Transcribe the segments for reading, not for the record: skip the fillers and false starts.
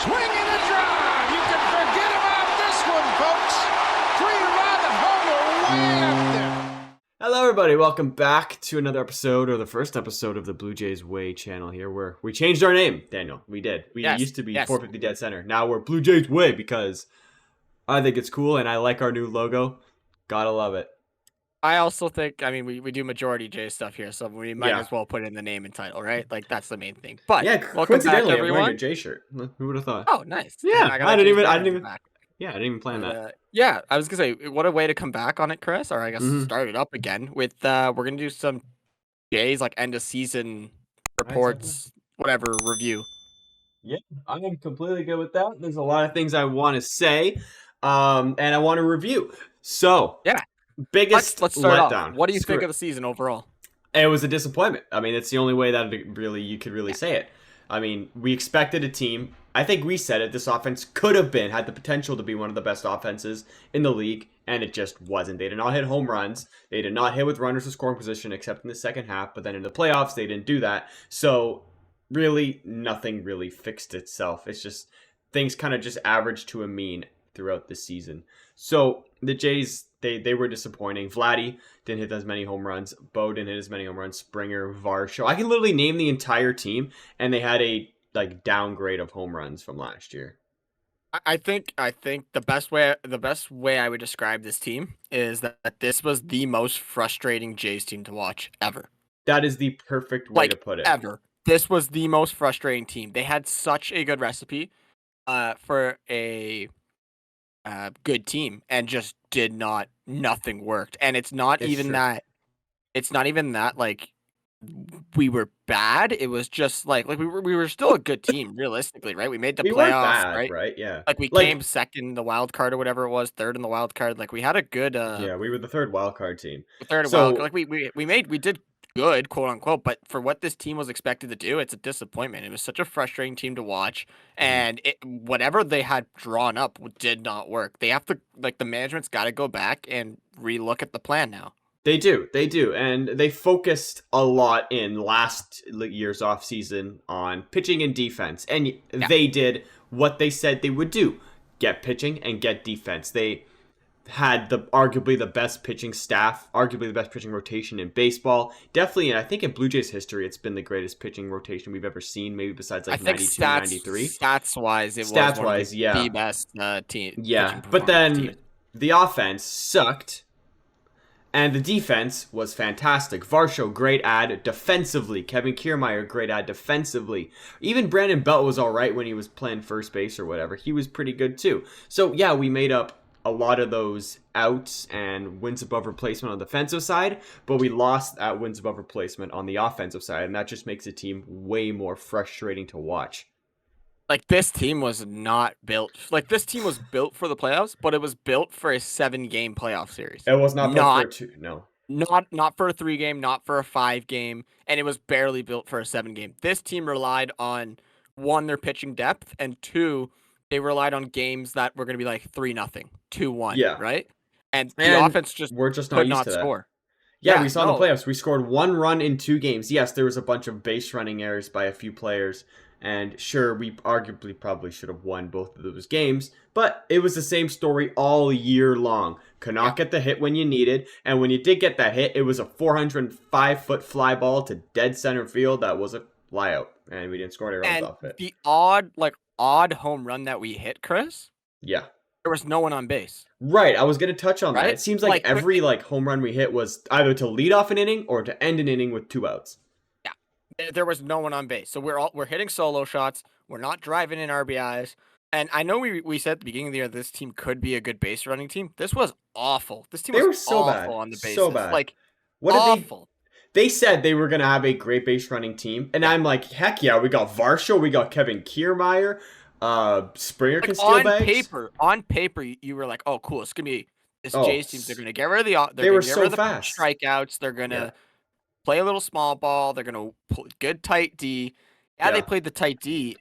swing and a drive. You can forget about this one, folks. 3-run homer way up there. Hello, everybody. Welcome back to another episode, or the first episode of the Blue Jays Way channel here, where we changed our name, Daniel. We did. We used to be 450 Dead Center. Now we're Blue Jays Way because I think it's cool and I like our new logo. Gotta love it. I also think, we do majority J stuff here, so we might as well put in the name and title, right? Like, that's the main thing. But yeah, welcome back, I'm everyone. wearing a J shirt. Who would have thought? Oh, nice. Yeah, I didn't even plan that. Yeah, I was gonna say, what a way to come back on it, Chris. Or I guess start it up again with we're gonna do some Jays like end of season reports, whatever review. Yeah, I'm completely good with that. There's a lot of things I want to say, and I want to review. So yeah. Biggest let's start letdown. Off. What do you think of the season overall? It was a disappointment. I mean, it's the only way that you could really say it. I mean, we expected a team. I think we said it. This offense had the potential to be one of the best offenses in the league, and it just wasn't. They did not hit home runs. They did not hit with runners in scoring position, except in the second half. But then in the playoffs, they didn't do that. So really, nothing really fixed itself. It's just things kind of just averaged to a mean throughout the season. So the Jays, they were disappointing. Vladdy didn't hit as many home runs. Bo didn't hit as many home runs. Springer, Varsho. I can literally name the entire team, and they had a downgrade of home runs from last year. I think the best way I would describe this team is that this was the most frustrating Jays team to watch ever. That is the perfect way to put it. Ever. This was the most frustrating team. They had such a good recipe for a good team, and just nothing worked. And it's not even that like we were bad. It was just like we were still a good team, realistically, right? We made the playoffs, right? Yeah. Like we came second in the wild card or whatever it was, third in the wild card. Like we had a good yeah, we were the third wild card team. Wild card. Like we did good, quote unquote, but for what this team was expected to do, it's a disappointment. It was such a frustrating team to watch, and whatever they had drawn up did not work. They have to, the management's got to go back and relook at the plan now. They do, and they focused a lot in last year's offseason on pitching and defense, and they did what they said they would do: get pitching and get defense. They had arguably the best pitching staff, arguably the best pitching rotation in baseball. Definitely, and I think in Blue Jays history, it's been the greatest pitching rotation we've ever seen, maybe besides 92, 93. Stats-wise, it was the best team. Yeah, but then the offense sucked, and the defense was fantastic. Varsho, great ad defensively. Kevin Kiermaier, great ad defensively. Even Brandon Belt was all right when he was playing first base or whatever. He was pretty good too. So yeah, we made up a lot of those outs and wins above replacement on the defensive side, but we lost at wins above replacement on the offensive side, and that just makes the team way more frustrating to watch. This team was not built. This team was built for the playoffs, but it was built for a 7-game playoff series. It was not built for a 2. No. Not for a 3-game, not for a 5-game, and it was barely built for a 7-game. This team relied on, 1, their pitching depth, and 2, they relied on games that were going to be 3-0, 2-1, right? And the offense we're just could not not score. Yeah, we saw in the playoffs. We scored 1 run in 2 games. Yes, there was a bunch of base running errors by a few players. And sure, we arguably probably should have won both of those games. But it was the same story all year long. Could not get the hit when you needed. And when you did get that hit, it was a 405-foot fly ball to dead center field that was a flyout. And we didn't score any runs off it. The odd home run that we hit, Chris? Yeah. There was no one on base. Right, I was going to touch on that. It seems like every home run we hit was either to lead off an inning or to end an inning with 2 outs. Yeah, there was no one on base. So we're hitting solo shots. We're not driving in RBIs. And I know we said at the beginning of the year this team could be a good base running team. This was awful. This team was so awful bad on the bases. So bad. Awful. They said they were going to have a great base running team. And I'm like, heck yeah, we got Varsho, we got Kevin Kiermaier, Springer can steal bags. On paper, you were like, oh, cool. It's going to be this Jays team. They're going to get rid of strikeouts. They're going to play a little small ball. They're going to play good tight D. Yeah, they played the tight D.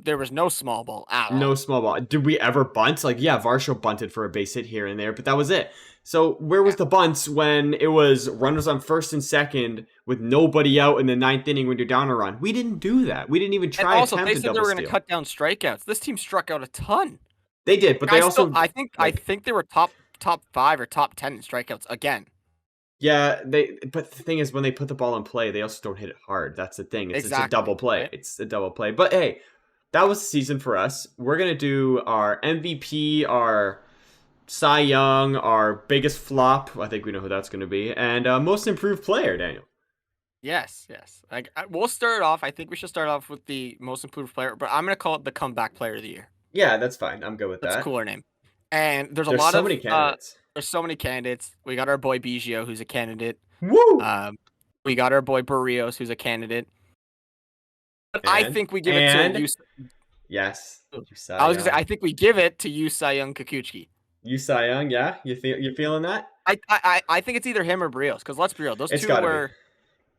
there was no small ball at all. No small ball. Did we ever bunt? Like, yeah, Varsho bunted for a base hit here and there, but that was it. So where was the bunts when it was runners on first and second with nobody out in the ninth inning when you're down a run? We didn't do that. We didn't even try. And also, attempt they a said they double were going to steal. cut down strikeouts. This team struck out a ton. They did, but they also. I think they were top 5 or top 10 in strikeouts again. Yeah, but the thing is, when they put the ball in play, they also don't hit it hard. That's the thing. It's a double play. Right? It's a double play. But hey, that was the season for us. We're gonna do our MVP, our Cy Young, our biggest flop. I think we know who that's gonna be, and most improved player, Daniel. Yes. We'll start off. I think we should start off with the most improved player, but I'm gonna call it the comeback player of the year. Yeah, that's fine. I'm good with That's that. a cooler name. And there's There's lot so of many candidates. there's so many candidates. We got our boy Biggio, who's a candidate. Woo! We got our boy Barrios, who's a candidate. But I think we give it to Yes. I was gonna say I think we give it to Cy Young Kikuchi. Cy Young, yeah? You feeling that? I think it's either him or Barrios, because let's be real, those two were.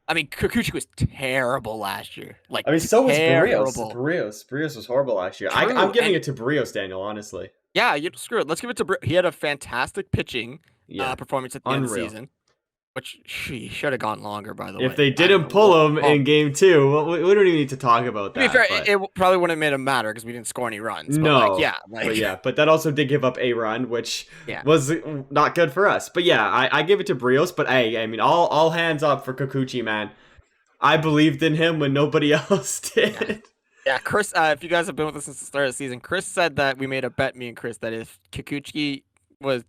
I mean, Kikuchi was terrible last year. Like, I mean, so was terrible. Barrios was horrible last year. True, I'm giving it to Barrios, Daniel, honestly. Yeah, screw it. Let's give it to He had a fantastic pitching performance at the end of the season, which he should have gone longer, by the way. If they didn't pull him in game 2, well, we don't even need to talk about that. To be fair, it probably wouldn't have made him matter because we didn't score any runs. But No, but that also did give up a run, which was not good for us. But yeah, I give it to Barrios. But hey, I mean, all hands up for Kikuchi, man. I believed in him when nobody else did. Yeah, Chris, if you guys have been with us since the start of the season, Chris said that we made a bet, me and Chris, that if Kikuchi was,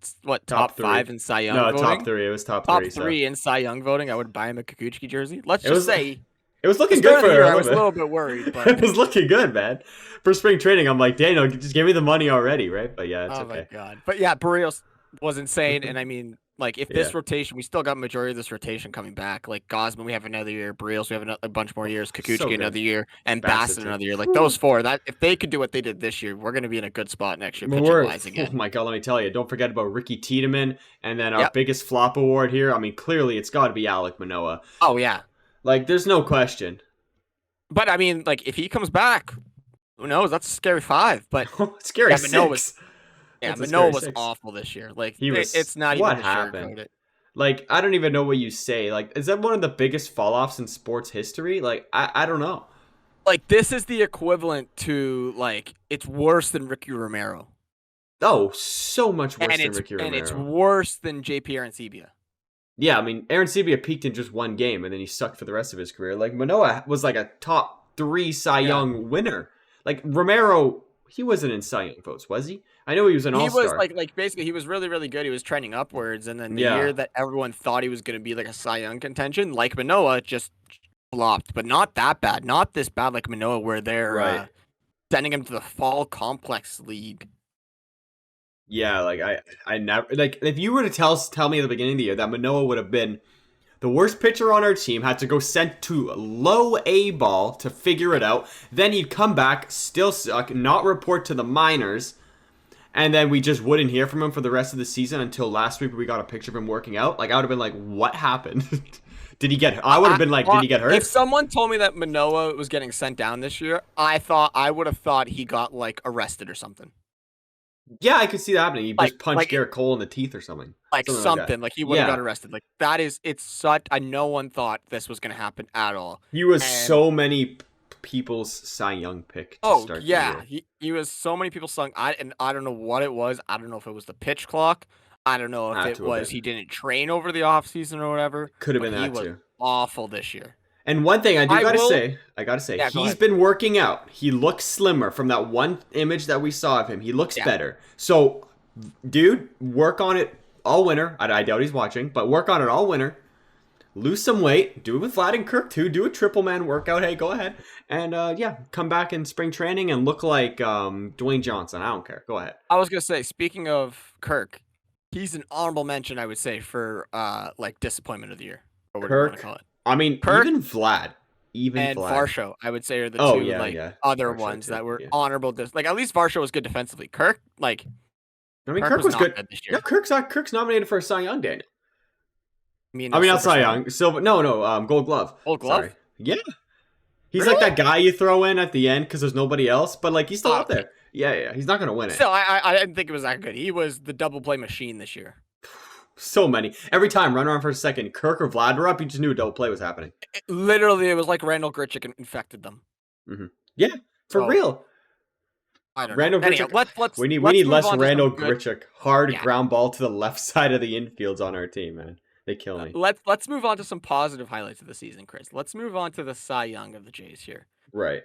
top 5 in Cy Young voting? No, top 3. It was top 3. Top 3 in Cy Young voting, I would buy him a Kikuchi jersey. Let's just say... It was looking good for her. I was a little bit worried, but... It was looking good, man. For spring training, I'm like, Daniel, just give me the money already, right? But yeah, it's okay. Oh my God. But yeah, Barrios was insane, and I mean... Like, if this rotation, we still got majority of this rotation coming back. Like, Gosman, we have another year. Barrios, we have a bunch more years. Kikuchi, another year. And Bassett, another year. Like, those four, if they could do what they did this year, we're going to be in a good spot next year, pitching-wise again. Oh, my God, let me tell you. Don't forget about Ricky Tiedemann. And then our biggest flop award here. I mean, clearly, it's got to be Alek Manoah. Oh, yeah. Like, there's no question. But, I mean, like, if he comes back, who knows? That's a scary 5. But scary 6. Yeah, Manoah was awful this year. Like, it's not even what happened. It. Like, I don't even know what you say. Like, is that one of the biggest fall-offs in sports history? Like, I don't know. Like, this is the equivalent to, like, it's worse than Ricky Romero. Oh, so much worse than Ricky Romero. And it's worse than JP Arancibia. Yeah, I mean, Arancibia peaked in just one game, and then he sucked for the rest of his career. Like, Manoah was like a top 3 Cy Young winner. Like, Romero, he wasn't in Cy Young votes, was he? I know he was an all-star. He was like basically he was really, really good. He was trending upwards, and then the year that everyone thought he was going to be like a Cy Young contention, like Manoah, just flopped. But not that bad, not this bad like Manoah, where they're sending him to the Fall Complex League. Yeah, like I never like if you were to tell me at the beginning of the year that Manoah would have been the worst pitcher on our team, had to go sent to low A ball to figure it out, then he'd come back, still suck, not report to the minors. And then we just wouldn't hear from him for the rest of the season until last week where we got a picture of him working out. Like, I would have been like, what happened? Did he get hurt? I would have been like, did he get hurt? If someone told me that Manoah was getting sent down this year, I would have thought he got, like, arrested or something. Yeah, I could see that happening. He just punched Garrett Cole in the teeth or something. Like he would have got arrested. Like, it's such... no one thought this was going to happen at all. He was so many people's Cy Young pick to start the year. He was so many people's Cy Young. I don't know what it was. I don't know if it was the pitch clock. I don't know if it was he didn't train over the offseason or whatever. Could have been that too. He was awful this year. And one thing I gotta say, he's been working out. He looks slimmer from that one image that we saw of him. He looks better. So, dude, work on it all winter. I doubt he's watching, but work on it all winter. Lose some weight. Do it with Vlad and Kirk, too. Do a triple man workout. Hey, go ahead. And, come back in spring training and look like Dwayne Johnson. I don't care. Go ahead. I was going to say, speaking of Kirk, he's an honorable mention, I would say, for, disappointment of the year. Or whatever you want to call it. I mean, Kirk, even Vlad. And Varsho, I would say, are the two other Varsho ones too, that were honorable. Like, at least Varsho was good defensively. Kirk, like... I mean, Kirk was good this year. Yeah, Kirk's nominated for a Cy Young, Daniel. I mean, not Cy Young. Gold Glove. Gold Glove? Sorry. Yeah. He's like that guy you throw in at the end because there's nobody else, but like he's still up Okay. there. Yeah. He's not gonna win it. Still, I didn't think it was that good. He was the double play machine this year. So many. Every time, run around for a second, Kirk or Vlad were up, you just knew a double play was happening. Literally, it was like Randall Grichuk infected them. Yeah, for Oh. real. I don't Randall know. Anyhow, Grichuk. let's We need move less on to Randall some good- Grichuk hard Yeah. ground ball to the left side of the infields on our team, man. They kill me. Let's move on to some positive highlights of the season, Chris. Let's move on to the Cy Young of the Jays here. Right.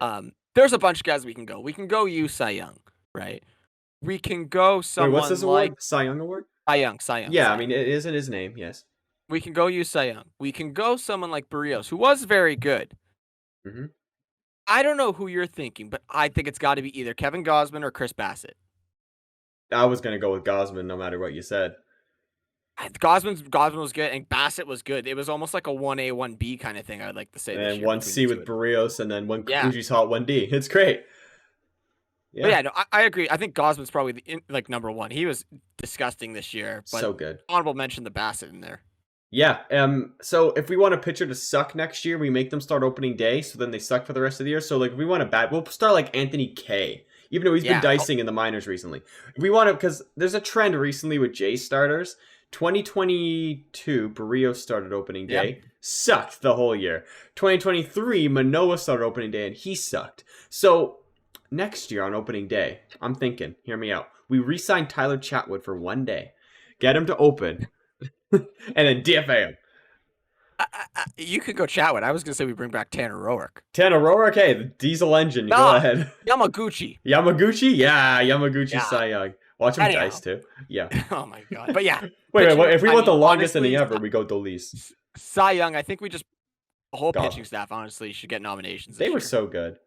There's a bunch of guys we can go. We can go you Cy Young, right? We can go someone Wait, what's this like award? Cy Young award? Cy Young. Yeah, Cy I mean it isn't his name. Yes. we can go you Cy Young. We can go someone like Barrios, who was very good. Mhm. I don't know who you're thinking, but I think it's got to be either Kevin Gausman or Chris Bassett. I was gonna go with Gosman no matter what you said. Gausman was good, and Bassett was good. It was almost like a 1A, 1B kind of thing, I'd like to say. this And year one between C the with two. Barrios, and then one Yeah. Kikuchi's hot 1D. It's great. But yeah, no, I agree. I think Gosman's probably like number one. He was disgusting this year, but So good. honorable mention the Bassett in there. Yeah. So if we want a pitcher to suck next year, we make them start opening day, so then they suck for the rest of the year. So like, if we want a bad, we'll start like Anthony Kay, even though he's Yeah. been dicing in the minors recently. If we want to, because there's a trend recently with Jay starters. 2022, Barrios started opening day, sucked the whole year. 2023, Manoah started opening day, and he sucked. So next year on opening day, I'm thinking, hear me out. We re-sign Tyler Chatwood for 1 day, get him to open, and then DFA him. You could go Chatwood. I was gonna say we bring back Tanner Roark. Tanner Roark, hey, the diesel engine. Go Nah. ahead. Yamaguchi. Yamaguchi? Yeah, Yamaguchi Yeah. Cy Young. Watch him Anyhow. dice too. Yeah. Oh my god. But yeah, Wait, pitching, if we I want the mean, longest honestly, inning ever, we go Dolis. Cy Young. I think we just the whole God. pitching staff honestly should get nominations. They this were year. so good.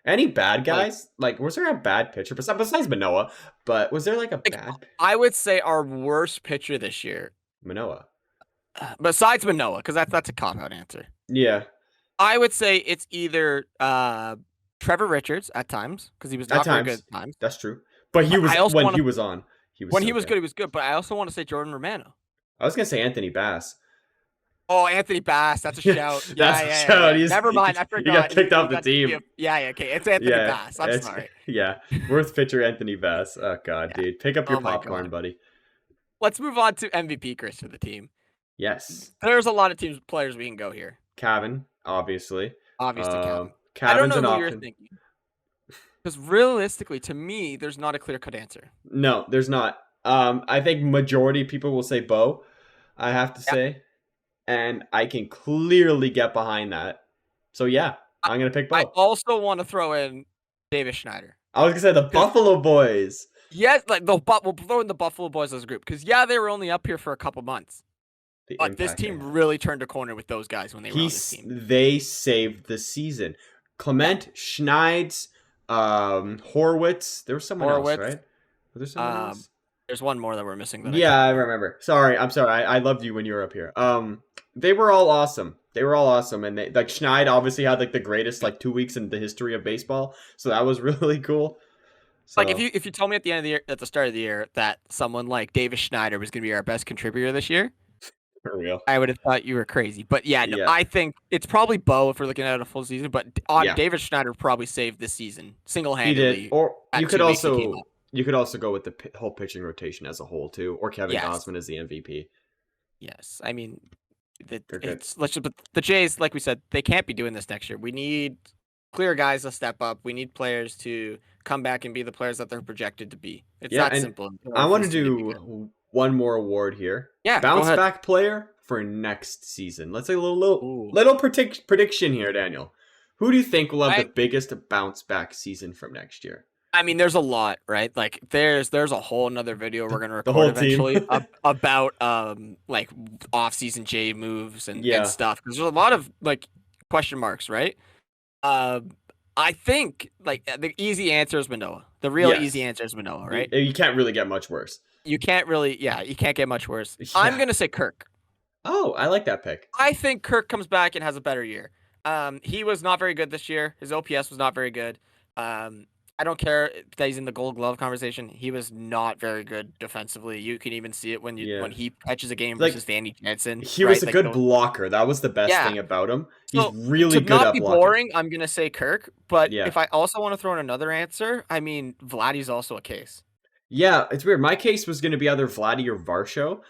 Any bad guys? Like, was there a bad pitcher besides Manoah? But was there like a bad I would say our worst pitcher this year, Manoah? besides Manoah, because that's a cop out answer. Yeah, I would say it's either Trevor Richards at times because he was At not very times. good at times. that's true. But he But was I also when wanna- he was on. When he was good, he was good. But I also want to say Jordan Romano. I was gonna say Anthony Bass. Oh, Anthony Bass. That's a shout. That's a shout. He's- Never mind. I he forgot. got kicked off the got team. Yeah. Okay. It's Anthony Bass. I'm it's- sorry. Yeah, worth pitcher Anthony Bass. Oh god, Yeah. dude, pick up your Oh my popcorn, God. buddy. Let's move on to MVP, Chris, for the team. Yes, There's a lot of players we can go here. Cavan, obviously. Obviously, Kevin. I don't Cavan's know an who you're option. thinking. Because realistically, to me, there's not a clear-cut answer. No, there's not. I think majority of people will say Bo. I have to say, and I can clearly get behind that. So yeah, I'm gonna pick Bo. I also want to throw in Davis Schneider. I was gonna say the Buffalo Boys. Yes, like we'll throw in the Buffalo Boys as a group because they were only up here for a couple months, The but this impact they team had. really turned a corner with those guys when they were on this team. They saved the season. Clement, Schneids, Horwitz. There was someone else, Horwitz. right? Was there someone Um, else? There's one more that we're missing. That Yeah, I remember. Sorry, I'm sorry. I loved you when you were up here. They were all awesome. And they like Schneid obviously had like the greatest like 2 weeks in the history of baseball, so that was really cool. So, Like if you told me at the end of the year, at the start of the year, that someone like Davis Schneider was going to be our best contributor this year, for real, I would have thought you were crazy. But yeah, no, Yeah. I think it's probably Bo if we're looking at a full season. But Yeah. Davis Schneider probably saved this season single he handedly. did. Or at you could 2 weeks he came also up. go with the whole pitching rotation as a whole too, or Kevin Yes. Gausman as the MVP. Yes, I mean, They're good. but the Jays, like we said, they can't be doing this next year. We need clear guys to step up. We need players to come back and be the players that they're projected to be. It's Yeah, that and simple. I want to This team be good. do one more award here. Yeah, go Bounce ahead. back player for next season. Let's say a little Ooh. prediction here, Daniel. Who do you think will have I- the biggest bounce back season from next year? I mean, there's a lot, right? Like, there's a whole another video we're gonna The record whole team. eventually about like off-season J moves and Yeah. stuff because there's a lot of like question marks, right? I think like the easy answer is Manoah. The real Yes. easy answer is Manoah, right? You can't really get much worse. You can't get much worse. I'm Yeah. gonna say Kirk. Oh, I like that pick. I think Kirk comes back and has a better year. He was not very good this year. His OPS was not very good. I I don't care that he's in the Gold Glove conversation. He was not very good defensively. You can even see it when Yeah. he catches a game Like, versus Danny Jansen. He right? was a Like, good blocker. That was the best Yeah. thing about him. He's So, really to good not at be blocking. boring, I'm gonna say Kirk. But Yeah. if I also want to throw in another answer, I mean, Vladdy's also a case. Yeah, it's weird. My case was going to be either Vladdy or Varsho.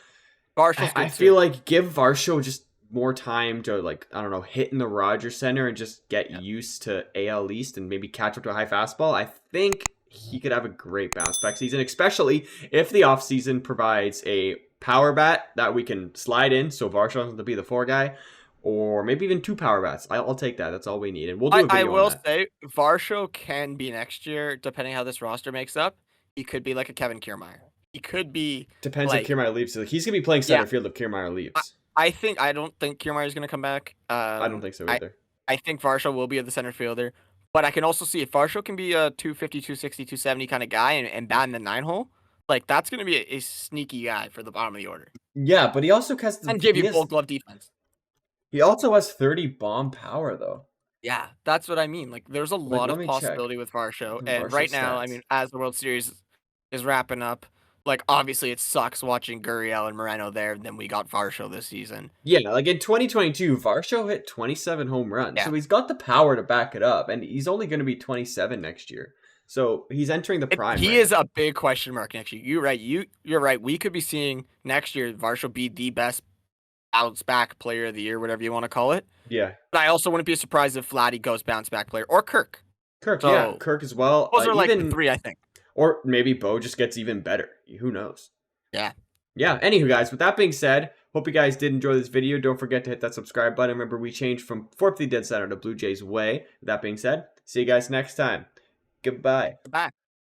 Varshall's good I too. feel like give Varsho just more time to, like, I don't know, hit in the Rogers Center and just get used to AL East and maybe catch up to a high fastball. I think he could have a great bounce back season, especially if the offseason provides a power bat that we can slide in, so Varsho has to be the 4 guy, or maybe even 2 power bats. I'll take that. That's all we need, and we'll do a video I will on that. say Varsho can be next year, depending how this roster makes up. He could be like a Kevin Kiermaier. He could be. Depends like, if Kiermaier leaves. So he's gonna be playing center field if Kiermaier leaves. I don't think Kiermaier is gonna come back. I don't think so either. I think Varsho will be the center fielder, but I can also see if Varsho can be a 250, 260, 270 kind of guy and bat in the 9 hole. Like, that's gonna be a sneaky guy for the bottom of the order. Yeah, but he also has And give you Gold Glove defense. He also has 30 bomb power though. Yeah, that's what I mean. Like, there's a lot let of me possibility with Varsho, and Varsho right now, I stats. mean, as the World Series is wrapping up, like, obviously it sucks watching Gurriel and Moreno there, and then we got Varsho this season. Yeah, like in 2022, Varsho hit 27 home runs. Yeah. So he's got the power to back it up, and he's only going to be 27 next year. So he's entering the prime. He is a big question mark next year. You're right. You're right. We could be seeing next year Varsho be the best bounce back player of the year, whatever you want to call it. Yeah. But I also wouldn't be surprised if Vladdy goes bounce back player or Kirk. Yeah, Kirk as well. Those are like the 3, I think. Or maybe Bo just gets even better. Who knows? Yeah. Yeah. Anywho, guys, with that being said, hope you guys did enjoy this video. Don't forget to hit that subscribe button. Remember, we changed from Fourthly Dead Center to Blue Jays Way. With that being said, see you guys next time. Goodbye. Goodbye.